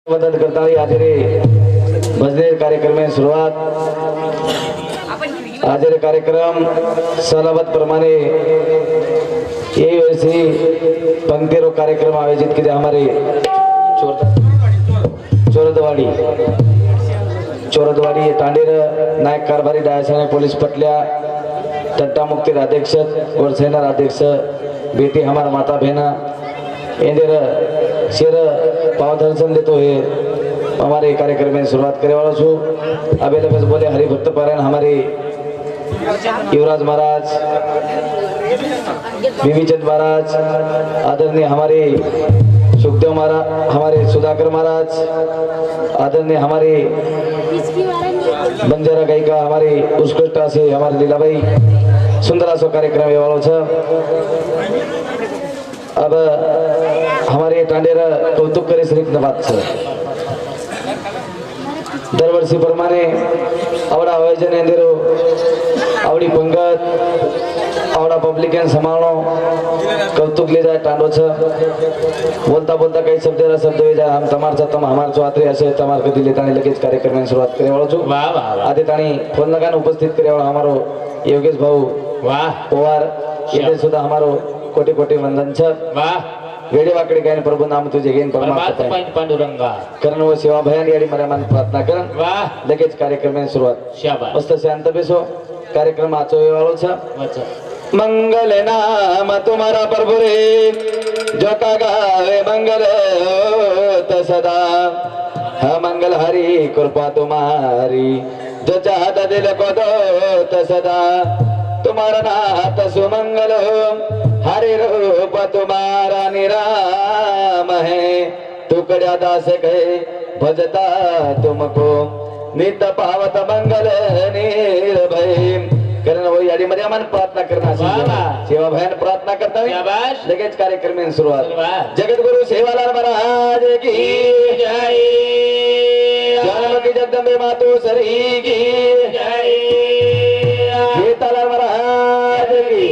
मदत करता हुई आज रे भजने कार्यक्रम में सुरुवात आज रे कार्यक्रम सलाबत प्रमाणे ये वैसी पंक्तिरों कार्यक्रम आयोजित किए हमारे चोरदवाड़ी तांडेर नायक कारभारी डायसाने पोलीस पटल्या तट्टा मुक्ति अध्यक्ष और सेना अध्यक्ष बेटी हमारा माता बहना इंदिर शेर पाव दर्शन देते हुए हमारे कार्यक्रम में शुरुआत करने वाला छू। अबे लगभग बोले हरिभक्त पारायण हमारे युवराज महाराज बीवीचंद महाराज आदरणीय हमारे सुखदेव महाराज हमारे सुधाकर महाराज आदरणीय हमारे बंजारा गायिका हमारे उत्कृष्ट से हमारे लीलाबाई सुंदर सो कार्यक्रम वालों छ। अब हमारे टांडेरा कौतुक करे श्री बात छ। दरवर्षी प्रमाणे आवड़ा आयोजन अंदरो आवड़ी पंगत आवड़ा पब्लिकन संभाळो कौतुक ले जाए टांडो छ। बोलता बोलता काही शब्द वे जाए हम तमार छ तम हमार चौथरे असे तमार कधी लेतानी लगेच कार्यक्रम में शुरुआत करे वाळो छु। वाह वाह आदि ताणी फोन लगान उपस्थित करे वाळो हमारो योगेश भाऊ वाह पवार इथे सुद्धा हमारो कोटी कोटी वंदन छ। वाह वेडे वाकडे गायन प्रभु नाम तुझे घेन परमात्मा पांडुरंगा करण व सेवा भयान याडी मरा मन प्रार्थना करन। वाह लगेच कार्यक्रम में शुरुआत शाबाश मस्त शांत बेसो कार्यक्रम आचो वाळो छ। अच्छा मंगल नाम तुम्हारा प्रभु रे जो का गावे मंगल होत सदा हा मंगल हरि कृपा तुम्हारी जो चाहता दिल को दो सदा तुम्हारा नाथ सुमंगल हरि रूप तुम्हारा निराम है टुकड़ा दास गए भजता तुमको नित पावत मंगल निर्भय करण वही याडी मध्ये आम्हाला प्रार्थना करना सेवा भयान प्रार्थना करता शाबाश लगेच कार्यक्रम में सुरुवात जगद्गुरु सेवालाल महाराज की जय जानकी जगदंबे मातो सरी की जय सीतालाल महाराज की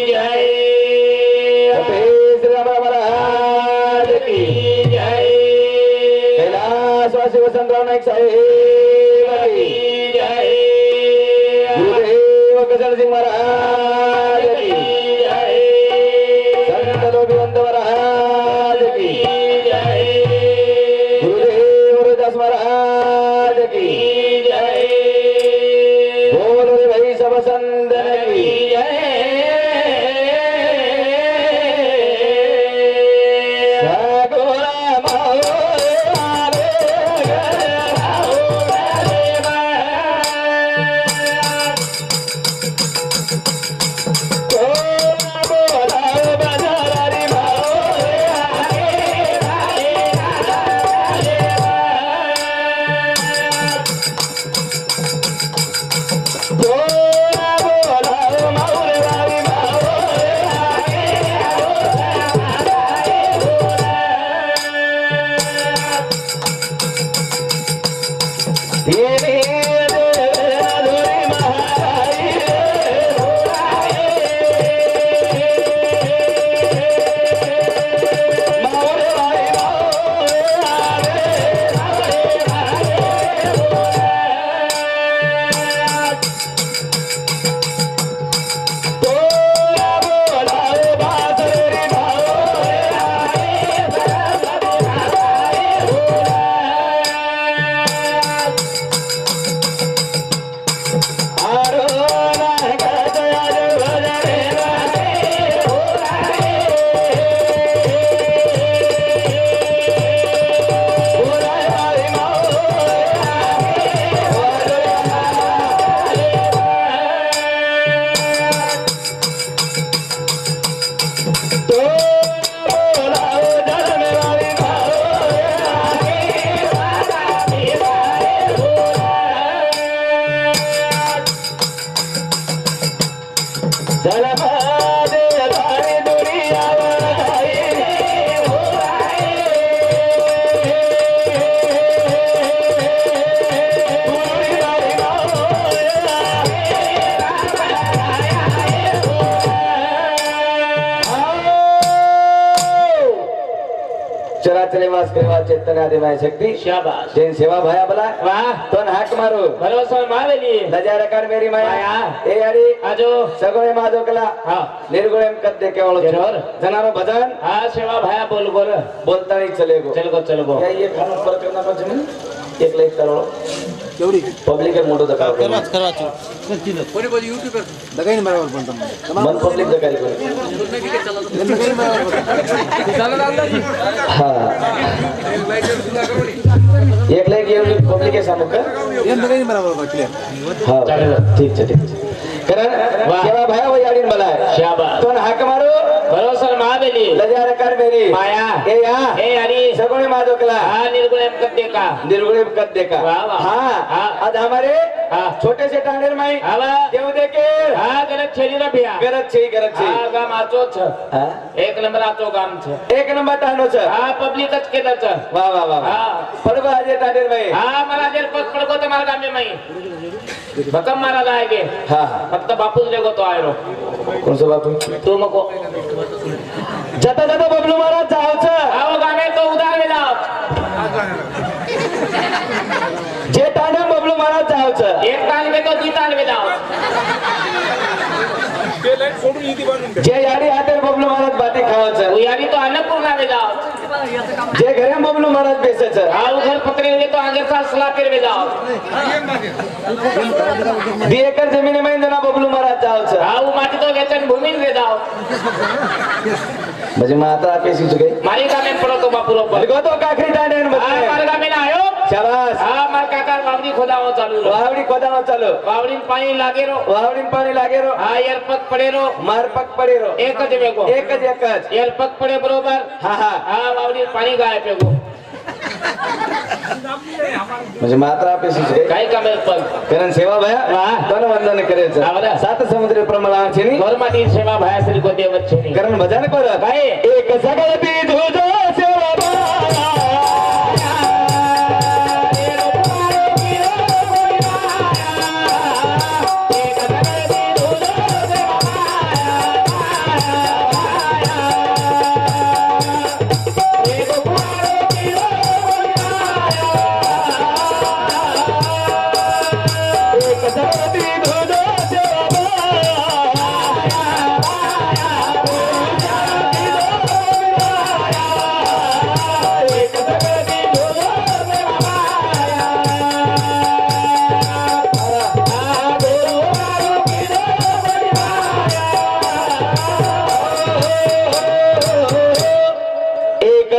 जय श्री राम महाराज की जय कैलाशवासी वसंतराव नाईक साहेब की जय गुरुदेव गजल सिंह महाराज की जय संत लोभिवंत महाराज की जय गुरुदेव हरिदास महाराज की जय बोलो रे भाई सब संतन की जय चले वास करवा चेतन आदि माय शक्ति शाबाश जैन सेवा भाया भला वाह तोन हाक मारो भरोसा मावेली लजा कर मेरी माया माया ए यारी आजो सगळे माधो कला हाँ निर्गुण कद दे के वालो जरूर जनारो भजन हाँ सेवा भाया बोल बोल बोलता नहीं चलेगो चलो क्या ये खाना पर करना पर जमीन एक लाइक करो केवढी पब्लिक आहे मोठं दका करवाचो कोणी कोणी यूट्यूब वर दगाईन बरोबर बोलतो मन पब्लिक दकाई कोणी हा एक लाइक ये पब्लिक आहे सामू का ये दगाईन बरोबर क्लियर हा ठीक आहे कारण केवा भाया वो याडीन मला आहे शाबाश तोन हाक मारो भरोसा मावेली लजा कर मेरी माया ए या ए यारी सगळे माधो कला हाँ निर्गुण कद्दे का निर्गुण कद देखा वाह, वाह। हाँ आज हमारे हाँ छोटे से टांडेर माई हवा देव देखे हाँ गरज छेली रा भैया गरज छे हाँ गाम आचो छ हाँ एक नंबर आचो गाम छ एक नंबर टांडो छ हाँ पब्लिकच केलं छ वाह वाह वाह हाँ पडबा आज टांडेर माई हाँ मला जर पग पडको तो मारा गाम में मई भकम मारा जाएगे हाँ फक्त बापूच रेगो तो आयरो कौन सा बापू तू मको जाता जाता बबलू महाराज जाओ छ आओ गामे तो उधार में जाओ जे टांडे बबलू महाराज जाओ छ एक ताल में तो दी ताल में जाओ जे याडी हातेर बबलू महाराज बाटी खाओ छ वो यारी तो अन्नपूर्णा में जाओ जे घरे बबलू महाराज बेसे छ आओ घर पकड़े हुए तो आगे साल सलापेर में जाओ 2 एकर जमीन में जना बबलू महाराज जाओ छ आओ माटी तो वेचन भूमि में जाओ म्हणजे माता पेसी चुके मारी गामे पड़ो तो बापू रो पर गो तो काखरी टांडेर हाँ बचे मार गामे ना आयो शाबाश हाँ मार काका बावड़ी खोदाओ चालू रो वावडी खोदानो चालो बावड़ी पानी लागे रो वावडी पाणी लागे रो हाँ यार पग पड़े रो मार पक पडे रो एक जमे को एकच यार पग पड़े बरोबर हा हा हाँ बावड़ी पानी गाय पे को म्हणजे मात्रा पेसी चुके काय का मेल पग कारण सेवा भया वाह. दोन वंदन करायचं हा बरं. 7 समुद्र प्रमाणाची नी गौरमाटी सेवा भाया श्री को देवत छेनी कारण भजन कर काय एक सगळती तुझो सेवा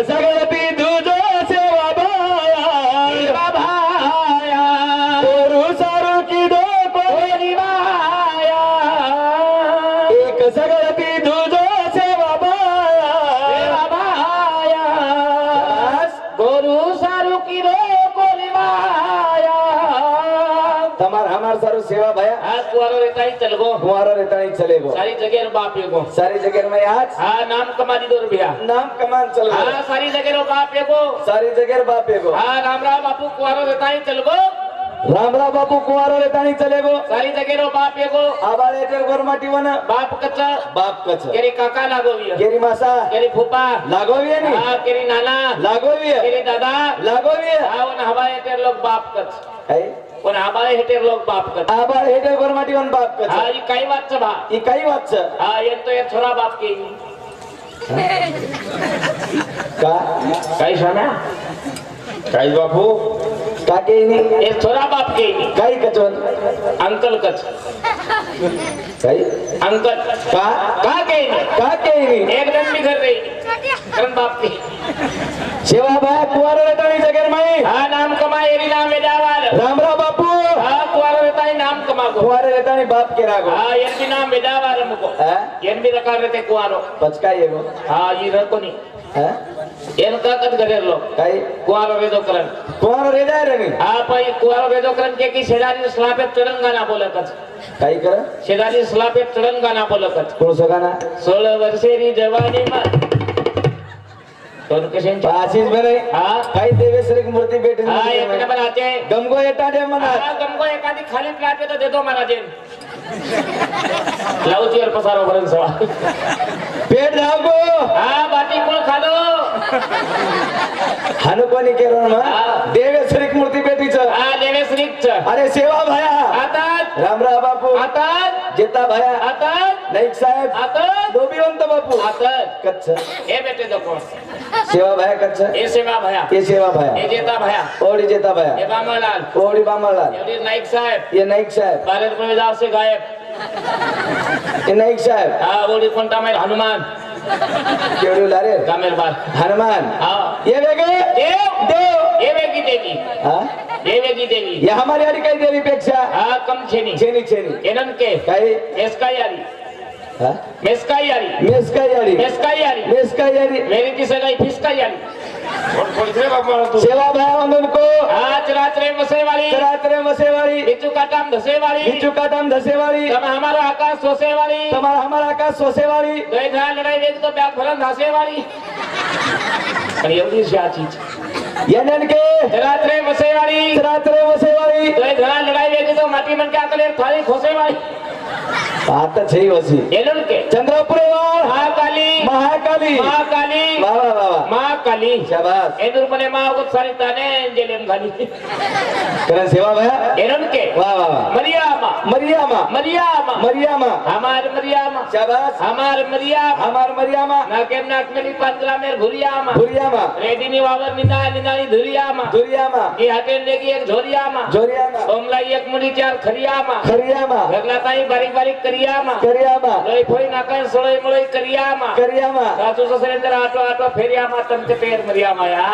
सगळती तुझो सेवा भाया पोरू सारू की डोको भाया एक सगळती तुझो सेवा भाया गोरु सारू की रो कोलिवाया तमार हमार सारू सेवा भया हाँ कुआरो रहता ही चल गो कुंवारा रहता नहीं चलेगो सारी जगह बाप ये को सारी जगह में आज हाँ नाम कमा दी 2 रुपया नाम कमान चल गो हाँ सारी जगह बाप ये को सारी जगह बाप एगो हाँ रामराव बापू कुआरो रहता ही चल गो रामराव बापू कुंवारा रहता नहीं चलेगो सारी जगह बाप ये को आबाळ एटर गोरमाटी वन बाप कच्चा बाप कच केरी काका लागोवी गेरी मासा केरी फूफा लागोवी नी हाँ केरी नाना लागोवी केरी दादा लागोवी हाँ उन हवा हेटर लोग बाप कच काय उन हवा हेटर लोग बाप कच आबाळ एटर गोरमाटी वन बाप कच हाँ ये कई बात छ भा ही काही वाच हाँ ये तो ये छोरा बाप की का कई शाम्या काही बापू काके नी ये छोरा बाप की काही कचवन अंकल कच काही अंकल का के काके नी एकदम भी घर रही करण बाप की सेवा भाया कुंवारा रहता नहीं जगह में हाँ नाम कमाए एरी नाम में जावार रामराव बापू हाँ कुआरा रहता ही नाम कमा को कुंवारा रहता नहीं बाप के रागो हाँ ये भी नाम में जावार हमको ये भी रखा रहते कुआरो पचका येगो हाँ ये रखो नहीं ये का कद करे लोग काही कुआरो वेदो करन कुंवारा रह जाय रे नी हाँ भाई कुआरो वेदो करन के की शेजारी सलापे चरण गाना बोला कच काही कर शेजारी सलापे चरण गाना बोला कच कोण सगाना 16 वर्षेरी जवानी में कोण कशांची आशिष बरे हा काही देवेश्वरी मूर्ती भेटेल हा एक नंबर आते गमगो येता दे म्हणा हा गमको एखादी खाली प्लाट येतो देतो महाराज लावची वर पसारो भरून सवा पेट धावगो हा बाटी कोण खालो हानु कोणी केलं ना देवेश्वरी मूर्ती भेटीच हा देवेश्वरीच अरे सेवा भाया आता रामराव बापू आता जेता भाया आता नाईक साहेब आता डोबीवंत बापू आता कच्छ हे बेटे देखो सेवा भाया कच्छ हे सेवा भया ये सेवा भाया हे जेता भया ओडी जेता भाया हे बामणलाल ओडी बामणलाल एवढी नाईक साहेब ये नाईक साहेब भारत में जाव से गायब ये नाईक साहेब हा ओडी कोणता माहिती हनुमान केवढी लारे कामेर बार हनुमान हा ये वेगळे देव देव हे वेगी देवी हा हे वेगी देवी ये हमारी आडी काही देवीपेक्षा हा कम छेनी छेनी छेनी एनन के काही मेस्काई आली हा मेस्काई आली मेसकाई आडी मेस्काई आली मेसकाई आडी मेरी की सगाई फिसकाई आली सेवा भाया वंदन को हा चराचरे मसे वाली रात्रे मसेवाड़ी बिचू काटाम धसे वाली बिचू काटम धसेवाड़ी तम हमारो आकाश सोसे वाली तुम्हारा हमारा का सोसेवाड़ी दोय झा लढाई वेग तो बॅग भरण धासे वाली आणि एवढी शी चीज येनन के चराचरे मसे वाली रात्रे मसेवाड़ी दोय झा लढाई वेग तो माटी मन के आकले थाली खोसे वाली आता छई वसी एलन के चंद्रपुरे वाळ महाकाली महाकाली महाकाली वाह वाह वाह महाकाली शाबाश एदुर मने मागो सारी ताने जेलेम घाली करण सेवा भाया एलन के वाह वाह वाह मरियामा मरियामा मरियामा मरियामा हमार मरियामा शाबाश हमार मरियामा हमार मरियामा नाकेम नाकमेली पांजरा मेर घुरियामा भुरियामा रेडीनी वावर निंदा निंदानी धुरियामा दुरियामा की हाटेन लेगी एक झोरियामा जोरियामा सोमलाई एक मुडी चार खरियामा खरियामा घरला ताई बारीक बारीक करियामा करियामा लई फोई नाकान सोळई मुळई करियामा करियामा सासू ससऱ्यांच्या आटो आटो फेरियामा तमचे पेर मरियामा या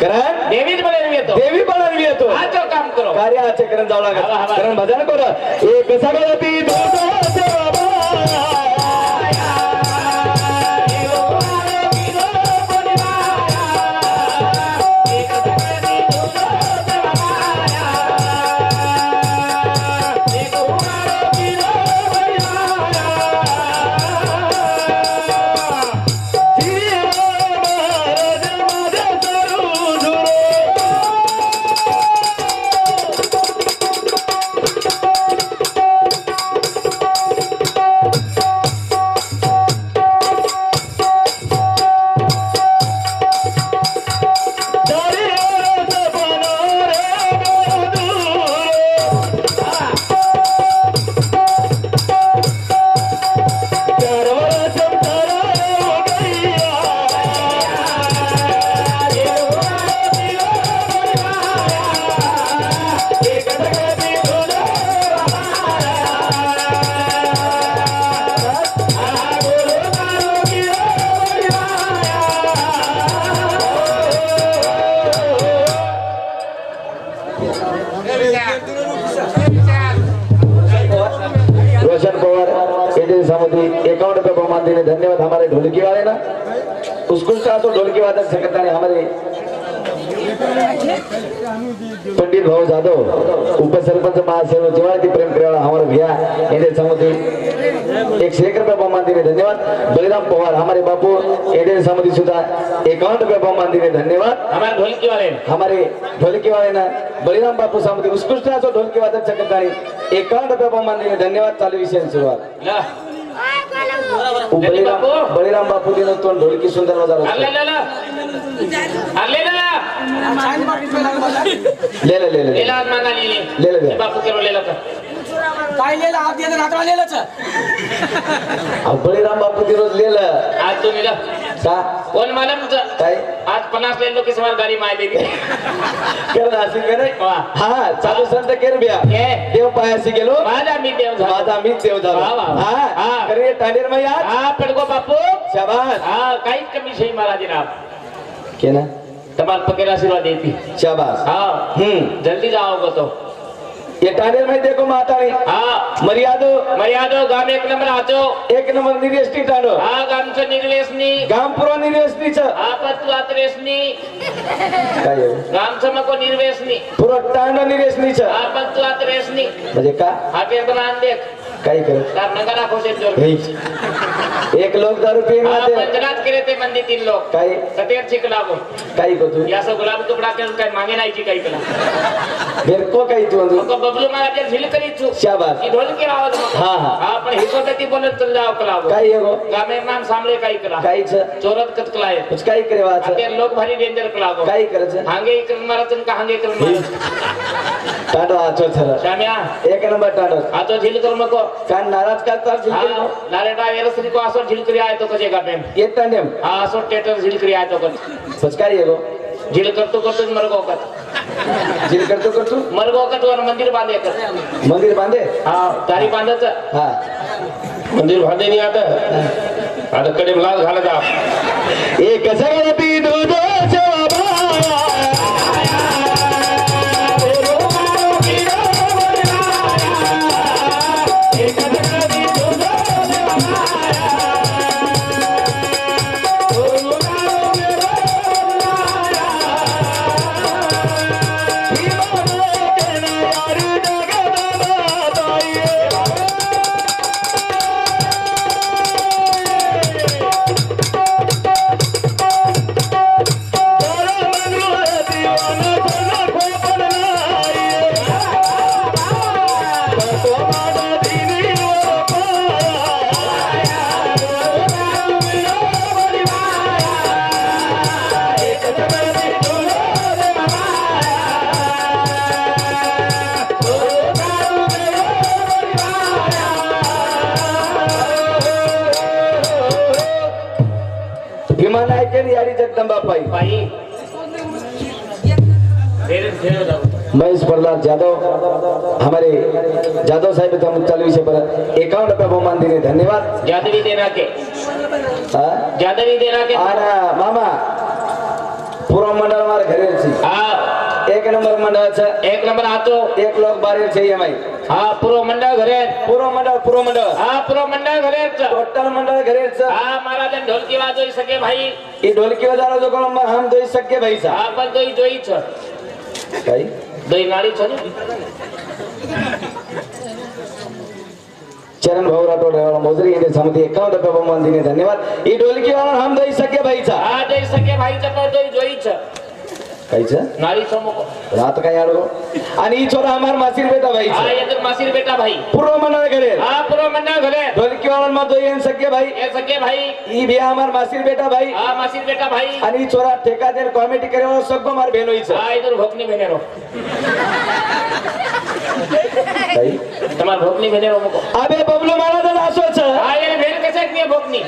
करण देवीच बने येतो देवी बनवली येतो आजो काम करो कार्य आचे करण जाऊ हवा, लागत हवा. करण भजन कर एक सगळती दोन सेवा भाया रोशन पवार एजेंसी समिति 51 रुपये बहुमान देने धन्यवाद हमारे ढोलकी वाले ना उत्कृष्ट तो ढोलकी वादक सेक्रेटरी हमारे पंडित भाऊ जाधव उपसरपंच महासेवक जिवाळती प्रेम करेवाला हमारे भैया एजेंसी समिति 101 रुपये बहुमान देने धन्यवाद बलिराम पवार हमारे बापू एजेंसी समिति सुधा 51 रुपये बहुमान देने धन्यवाद हमारे ढोलकी वाले हमारे ढोलकी वाले ना बलिराम बापू समिति उत्कृष्ट ढोलकी वादक सेक्रेटरी 51 रुपये बहुमान देने धन्यवाद चालू विषय सुरुवात ला बलिराम बलिराम बापू दिन तो ढोलकी सुंदर बजा अल्ले ला ला अल्ले ला ला ले ले ले ले लेला आज मांगा ले ले ले बापू के लेला का काय लिहिलं हात येतं रात्र लिहिलंच अब बलिराम बापू दिन रोज ले ले आज तो मिला सा कौन मालूम तुझा काय आज 50 ले लो किस बार गाड़ी माय लेगी कर राशी करे वाह. हा चालू संत केर बिया ये. देव पायाशी गेलो माझा मी देव झाला माझा मी देव झालो वाह, वाह, वाह. हा हा. करे टांडेर मै आज हा पडगो बापू शाबाश हा काहीच कमी शही मला जनाब के ना तुम्हारा पकेर आशीर्वाद देती शाबाश हाँ जल्दी जाओगे तो ये टांडेर मै देखो मातानी हाँ मर्यादो मर्यादो गाम एक नंबर आचो एक नंबर निर्वेष्टी टांडो हा गामचं निर्वेसनी गाम पुरो निर्वेष्टीच हा पतवात रेसनी काय आहे? गामचं मको निर्वेसनी पुरो टांडो निर्वेष्टीच हा पतवात रेसनी म्हणजे का हा ते बनान देख काही करत तार नगारा खोटे जोर नाही. एक लोक दारू पिऊन हा राहते. पंचनाथ केले ते मंदी 3 लोक काही सतेर छिक लागो काही करतो या सब गुलाब टुकड़ा के काय मांगे नाही जी काही केला मेरे को काही तू मग बबलू महाराज झिल करी छु शाबास की ढोल के आवाज मग हा हा हा पण हिसोटती बोलत चल जाव कलावो काही हो गामे मान सामळे काही कला काहीच चोरत कत कलाय कुछ काही करे वाच ते लोक भारी डेंजर कलावो काही करायचं हांगे इकडून मारत का हांगे इकडून मारत टाटो आचो छर शाम्या एक नंबर टाटो आता झिल कर मको कान नाराज करता जिंकल हा लारेटा एरसरी को असो झिल करी आय तो कजे गामे एक टांडेम हा असो टेटर झिल करी आय तो कत कुछ काही हो झिल करतो मरगो कत जिल करतो मरगो कत वर मंदिर बांधे कर मंदिर बांधे हा तारी बांधत हा मंदिर बांधे नाही आता कडे लाल घालत आप एक जगती दूध विमान ऐकेल यारी जगदंबा पाई भाई धीरे धीरे जाओ महेश प्रहलाद यादव हमारे यादव साहब तो चालू विषय पर 51 रुपये बहुमान दिने धन्यवाद जादवी देना के हाँ? जादवी देना के आना मामा पूर्व मंडल मार घरे छी हा एक नंबर मंडळ छ एक नंबर आतो एक लोक बारे छे एमआई हा पूर्व मंडळ घरे पूर्व मंडळ हा पूर्व मंडळ घरे टोटल मंडळ घरे छ हा महाराज ढोलकी वाजोई सके भाई ई ढोलकी बजारो जो कोण हम दोई सके भाई सा हा पण दोई जोई छ भाई दोई नाडी छ ने चरण भाऊ राठोड वाला मोजरी इंदे समिति 51 रुपये बहुमान दिने धन्यवाद ई ढोलकी वाला हम दोई सके भाई सा हा दोई सके भाई छ पण दोई जोई छ काहीच नाडी छ मको रात काय आडगो आणि ई छोरा हमार मासीर बेटा भाई हा छ ये तो मासीर बेटा भाई पूर्व मंडळ घरे हा पूर्व मंडळ घरे ढोलकी वाला मा दोई एन सके भाई ये सके भाई ई भी हमार मासीर बेटा भाई हा मासीर बेटा भाई आणि छोरा ठेका देन कॉमेडी करे वाला सगळं मार बहनोई छ हा इधर भोकनी भेनेरो भाई તમાર ભોકની ભેનેરો મકો अबे बबलू महाराज असो छ હા એ ભેન કસે કે ભોકની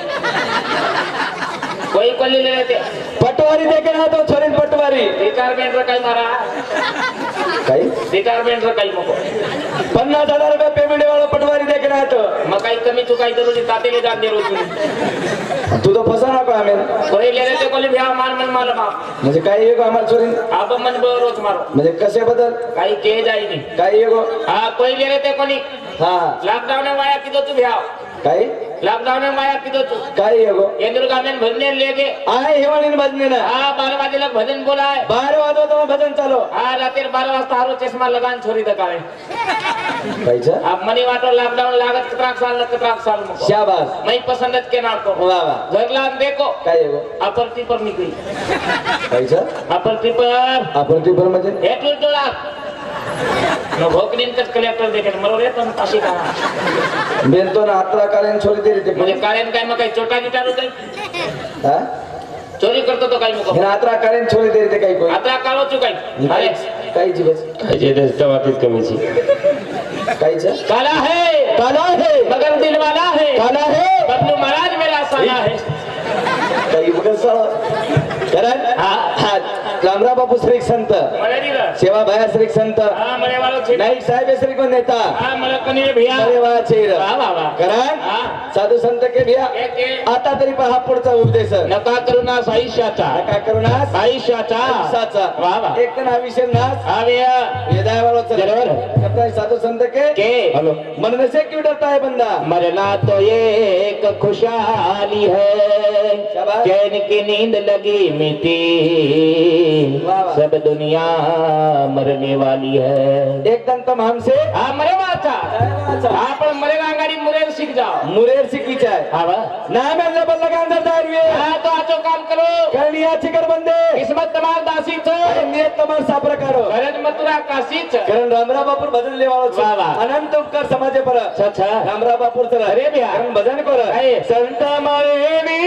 કોઈ કોલી લે લેતે पटवारी देखे ना तो छोरी पटवारी રિટાયરમેન્ટ રકાઈ મારા काही રિટાયરમેન્ટ રકાઈ મકો 50,000 रुपये पेमेंट वाला पटवारी देखे ना तो મકાઈ કમી ચુકાઈ દરોજી તાતે લે જાન દે રોજ तू तो फसा नको आम्ही કોઈ લે લેતે કોલી ભ્યા માર મન માલ मा म्हणजे काय येगो आम्हाला छोरी આપ મન બરોજ મારો म्हणजे कसे बदल કાઈ કે જાય ની काय येगो હા કોઈ લે લેતે કોની हा લોકડાઉન વાયા કીધો તું ભ્યા काय લોકડાઉન વાયા કીધો તું काय येगो કેન્દ્ર ગામેન ભજને લેગે आहे हिवाळीन बाजने ना હા 12 વાગે ભજન બોલાય 12 वाजता तो भजन चालो હા રાતે 12 વાજતા હારો ચશ્મા લગાન છોરી દકાવે काहीच आप मनी वाटो लॉकडाउन लागत कतराक साल मको शाबास मैं पसंदत के नाम को वाह वाह घरला देखो काय येगो अपरती पर निकली काहीच अपरती पर आपण ती पर म्हणजे हेटू टोळा नो भोकनीन कट कलेक्टर देखे मरो रे तुम ताशी का बेन तो ना आत्रा कालेन छोरी दे रे म्हणजे कारण काय मग काही चोटा गिटार होते हा चोरी करतो तो काही मको हिन आत्रा कालेन छोरी दे रे काही कोई आता कालो चुकाई अरे काही जीवस अजय देश तवातीत कमी छी काहीच काला है मगर दिल वाला है काला है बबलू महाराज मेरा साला है काही बघा कारण हा रामराव बापू श्री संत मले नी रे सेवा भया श्री संत हां मले वालो छे नाईक साहेब श्री को नेता हां मले कोणी भैया अरे वा छेर वाह वाह वाह कारण हां साधू संत के भिया एके आता तरी पहा पुढचा उपदेश नका करू ना साईशाचा काय करू ना साईशाचा साचा वाह वाह एक तर विषय नाच आवे वेदाय वाला जरूर। कहता है साधु संत के हेलो मरने से क्यों डरता है बंदा मरना तो ये एक खुशहाली है शाबाश। चैन की नींद लगी मिटी वाह, वाह। सब दुनिया मरने वाली है एकदम तुम हमसे हा मरे वाचा हा पण मरेगा गाडी मुरेर सीख जाओ मुरेर शिकीचा आहे हा वा नाम है जबर लगा अंदर दारिये हा तो आचो काम करो करण्याची कर बंदे किस्मत तमार दासी छो आणि नियत તમાર સાપર કાઢો गरज मथुरा काशी छ कारण रामरा बापूर भजन लेवाळो છે वाह, वाह. अनंत उपकार समाजे पर अच्छा रामरा बापूर चला अरे बिया. कारण भजन कर काय? संत माळे नी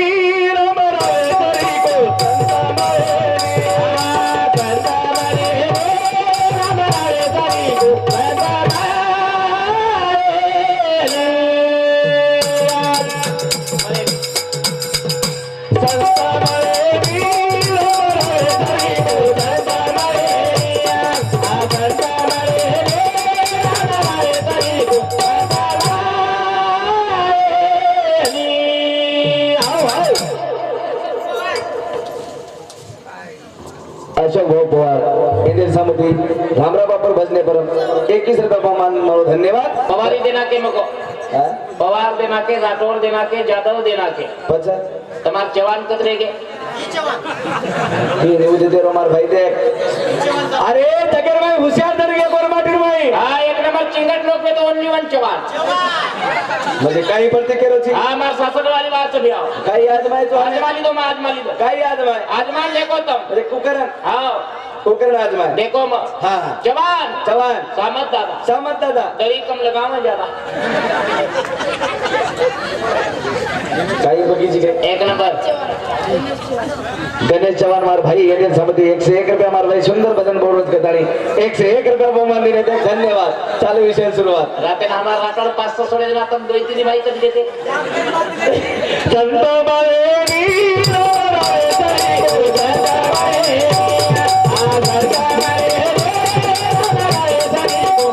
राम राय तरी को संत माळे अशोक भाऊ पवार इंदिर सामुद्री रामरा बापूर भजने पर 21 रुपये बहुमान मारो धन्यवाद पवारी देना के मको हाँ? पवार देना के राठौर देना के जादव देना के पचा तमार जवान कतरे के ये न्यूज दे रोमार भाई देख अरे जगर भाई होशियार दर गया कोरमाटीर भाई हा एक नंबर चिंगट लोक पे तो ओनली वन जवान म्हणजे काही पडते केरो छी हा मार सासर वाली बात से भियाओ काही आजमाय तो आजमाली दो मैं आजमाली दो काही आजमाय आजमान देखो तुम अरे कुकरन हाँ कुकरन आजमाय देखो म हाँ हाँ जवान जवान सामत दादा सामत दादा दरी कम लगावा ज्यादा काही बगीची के एक नंबर गणेश चव्हाण मार भाई इंडियन समिति 101 रुपया मार भाई सुंदर भजन बोलत कताणी 101 रुपया बहुमान दिले ते धन्यवाद चालू विषय सुरुवात राते हमारा राठौर 500 सोडे देना तुम 2-3 भाई कभी देते संत माळेनी राय तरी को संत माळे आ संत माळे राय तरी को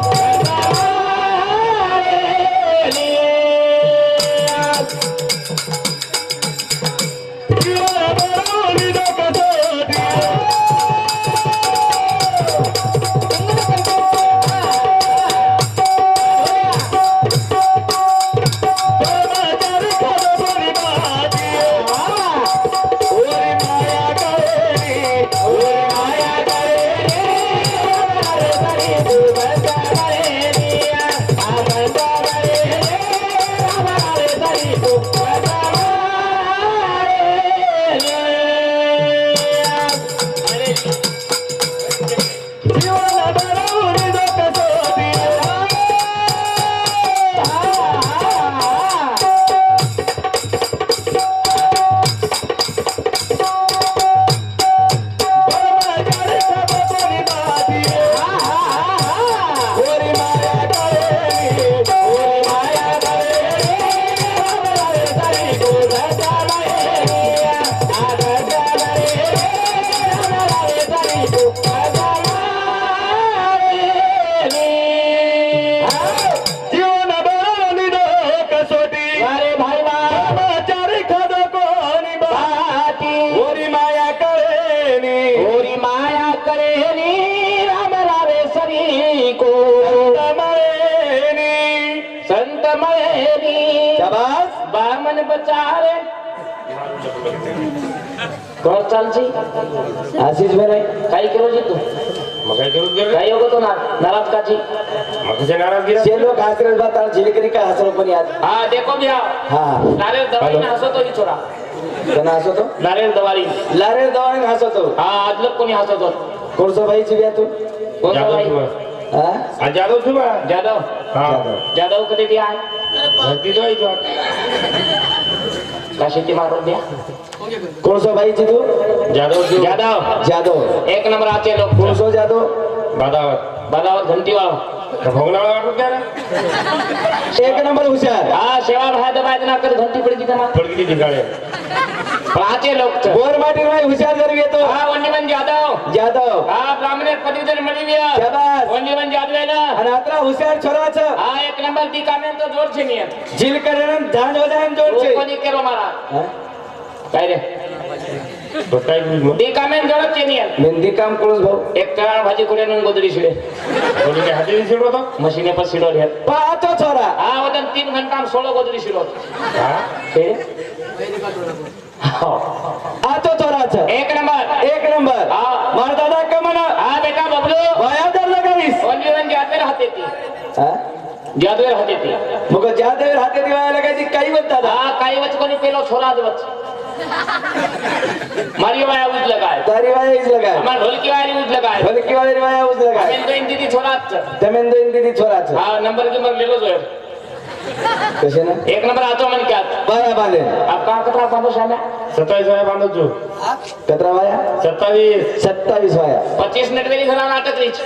संत माळे बामन बचारे कौन चालची आशिष में नाही काही केलो जी तू मग काय करू दे काही होतो ना नाराज काची मग कशा नाराज गिरा जे लोक आश्रय बाता झिलकरी का हसरो पण याद हा देखो भैया हा नारियल दवाई में हंसो तो ही छोरा कोण हसतो नारियल दवाई लारे दवाने हसतो हा आज लोग कोणी हसतो कोणसो भाई चिव्या तू कोण जादव दवाई सुबह हा आज जादव सुबह जादव हाँ जादव कधी दिया है धरती तो ही तो काशीची मारून द्या कोणसो भाई ची तू जादव जो जादव जादव एक नंबर आते लोग कोणसो जादव बादावत बदावत घंटी वाळो भोगनाळा वाटत काय रे एक नंबर हुशार हा शेवा भाई दबाय देना कर घंटी पड़ी थी तमा पडकी ठिकाणे पण आते लोग छ गोरमाटी भाई हुशार जर येतो हा वंडीवन जादव जादव हा ब्राह्मणे पदवीधर मળી ગયા शाबास वंडीवन जादव है ना आणि आता हुशार छोरा छ हा एक नंबर दी कामे तो जोर छे नियत झिल करेन धान वजान जोड वो छे कोणी केलो मारा हा? काय रे तो काय बोल दी कामे जोर छे नियत मेहंदी काम कोळस भाऊ एक कराळ भाजी कुडे नं गोदडी छिडे बोली के हाती दिसलो होतो मशीने पर छिडो रे पाहतो छोरा हा वदन 3 घंटा में 16 गोदडी छिडो हा के हो. આ તો ચોરા છે एक नंबर એક નંબર હા. મારા દાદા કમન हा बेटा बबलू વાયા દર લગાવીશ ओनली वन जाते राहते ती હા जादवे राहते ती मग ज्यादेव हाते वाया लगायची काही वत दादा हा काही वच कोणी पेलो छोरा वच मारी वाया उज लगाय તારી વાયા ઈજ લગાય हमार ढोलकी वाली उज लगाय ભલકી વાળી વાયા ઉજ લગાય हमें तो इन दीदी छोरा ધમેન્દ્ર દીદી છોરા છે हा नंबर की मर ले लो जो कसे ना एक नंबर आतो मन क्या वाया बांधे आप कहाँ कतरा बांधो शाना 27 वाया बांधो जो कतरा वाया 27 27 वाया 25 मिनिट वेळी झाला नाटक रीच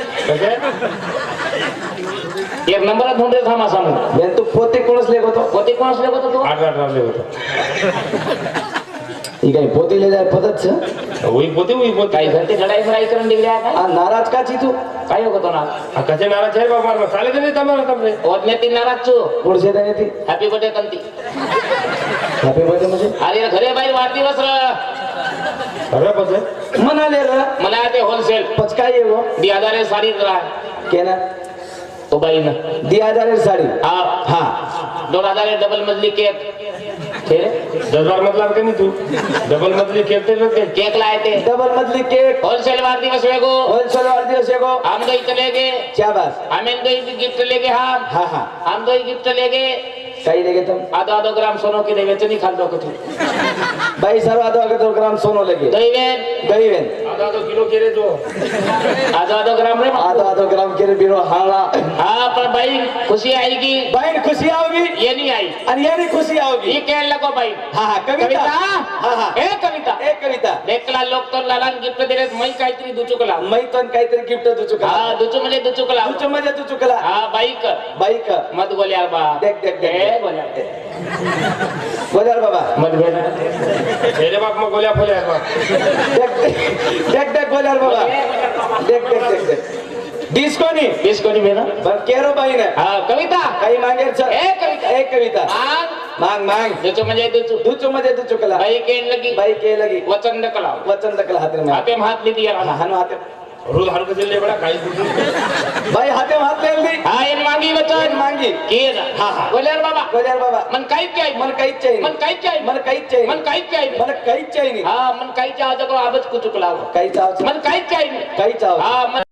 एक नंबर ढूंढे थांबा सामू बेन तू पोते कोणच लेखो तो पोते कोण असले होतो तू 8 ले होता ही काही पोते ले जाय पदच છે वही पोते काही घरते लढाई फराई करून दिल्या काय આ નારાજ કાચી તું काय होतो ना कसे नाराज आहे बाबा मला चाले तर नाही तमारा तमरे ओदने तीन नाराज छु पुढचे त्याने ती हॅपी बर्थडे कंती हॅपी बर्थडे म्हणजे अरे घरे बाहेर वाढदिवस र अरे बस म्हणाले र मला ते होलसेल पचकाई येवो 2000 साडी रा केना तो बाई ना 2000 साडी हा हा 2000 डबल मजली केक थे 10,000 मतलब के नहीं तू डबल मजली खेलते रहते केक लाए थे डबल मधली केक होलसेल वाढदिवस वेगो होलसेल वाढदिवस येगो हम दो चले गए क्या बात हमें दो गिफ्ट लेके हम हा हा हम दो गिफ्ट लेके काही लेगे तुम आधो ग्राम सोनो की देवे चनी खाल दो कथी बाई सर्व आधो 2 ग्राम सोनो लगे दैवेन गई वेन आधा तो किलो केले जो आधो ग्राम रे आधो ग्राम के बिरो हाला हाँ पर भाई खुशी आएगी बहन खुशी आओगी ये नहीं आई आणि यानी खुशी आओगी ये कहने लगो भाई हा हा कविता हा हा ए कविता एक कविता देखला लोक तो लालान गिफ्ट दिले मैं काहीतरी दुचुकला मै पण काहीतरी गिफ्ट तू चुकला हाँ दुचू म्हणजे दुचुकला तुझ मध्ये तू चुकला हाँ बाईक बाईक मत गोल्यार बा देख देख ए देख गोल्यार बोलार बाबा मत भेट मेरे बाप में गोल्या फोले बाप देख देख देख बोलार बाबा देख देख देख देख डिस्को नी इसको नहीं भेना पण केरो बाई ने हाँ कविता काही मागे छ ए कविता एक कविता मांग मांग मांग दुचू म्हणजे दुचू तुझ मध्ये तू चुकला बाई कहने लगी बाई के लगी वचन दकला वचन तकला हाते में हाथे में हाथ ली दिया रहा हानो हाते रोज हर के ले बड़ा खाई तू बाई हाते में हात ले ली हाँ ये मांगी वचन मांगी किए ना हाँ, हाँ. गोल्यार बाबा बोलार बाबा मन काही काय मन काहीच चाहिए मन काही काय मन काहीच चाहिए मन काही काय मन काहीच चाहिए हाँ मन काही चाहो तो आबच को चुकला काही चाव मन काही काय काही चाव हाँ मन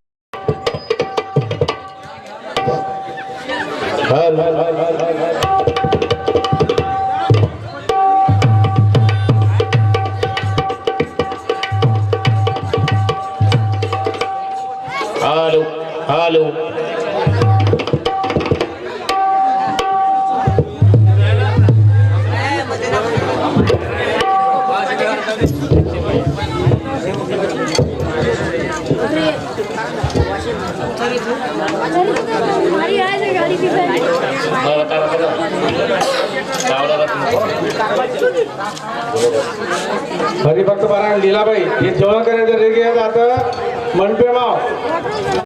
हेलो हेलो हमारी आज गाड़ी की हरिभक्त पारायण लीलाबाई हे जेवण करायचं रेगी आता मनपे माव